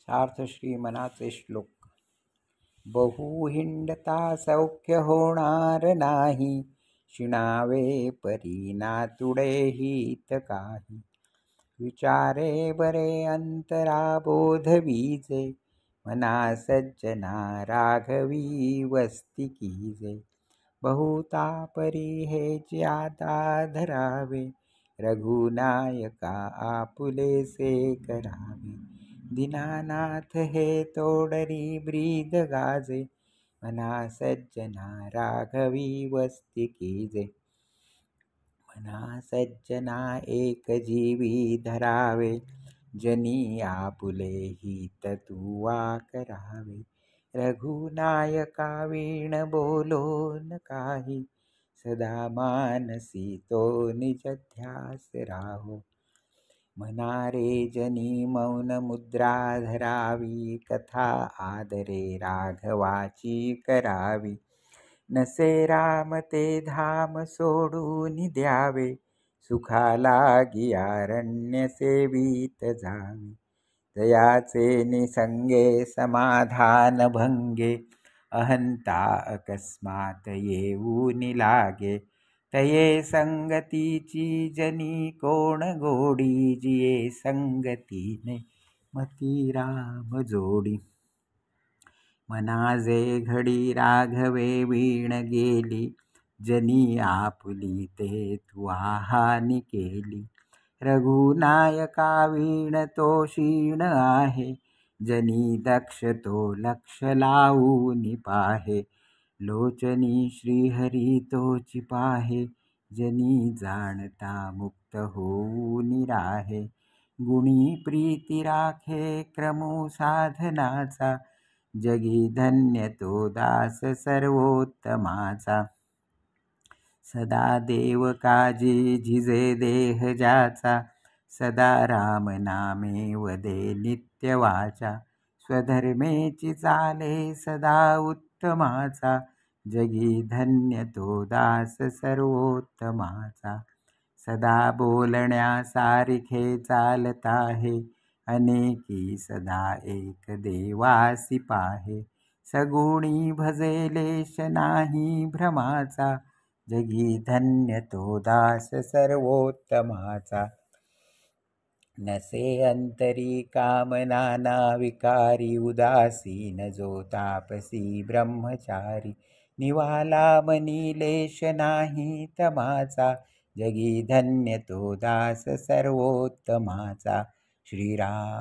सार्थ श्रीमनाचे श्लोक. बहु हिंडता सौख्य होणार नाही, शिणावे परी नातुडे हित काही. विचारे बरे अंतरा बोध विजे, मना सज्जना राघवी वस्ती कीजे. बहुता परी हे ज्याता धरावे, रघुनायका आपुलेसे करावे. दीनानाथ हे तोडरी ब्रीद गाजे, मना सज्जना राघवी वस्ती कीजे. मना सज्जना एक जीवी धरावे, जनी आपुले हित तुवा करावे. रघुनायका वीण बोलो न काही, सदा मानसी तो निज ध्यास राहो. मना रे जनी मौन मुद्रा धरावी, कथा आदरे राघवाची करावी. नसे राम ते धाम सोडून द्यावे, सुखाला गियारण्य सेवित जावे. दयाचे निसंगे समाधान भंगे, अहंता अकस्मात येऊन लागे. तये संगतीची जनी कोण गोडी, जिये संगतीने मती राम जोडी. मना जे घडी राघवे वीण गेली, जनी आपुली ते तुआ हानी केली. रघुनायका वीण तो क्षीण आहे, जनी दक्ष तो लक्ष लावून पाहे. लोचनी श्रीहरी तोची पाहे, जनी जाणता मुक्त होऊन राहे. गुणी प्रीती राखे क्रमू साधनाचा, जगी धन्य तो दास सर्वोत्तमाचा. सदा देव काजी झिजे देह ज्याचा, सदा राम नामे वदे नित्य वाचा. स्वधर्मेची चाले सदा उत्तमाचा, जगी धन्य तो दास सर्वोत्तमाचा. सदा बोलण्या सारिखे चालत आहे, अनेकी सदा एक देवासी पाहे. सगुणी भजे लेश नाही भ्रमाचा, जगी धन्य तो दास सर्वोत्तमाचा. नसे अंतरी कामना ना विकारी, उदासीन जो तापसी ब्रह्मचारी. निवाला मनी लेश नाही तमाचा, जगी धन्य तो दास सर्वोत्तमाचा. श्रीराम.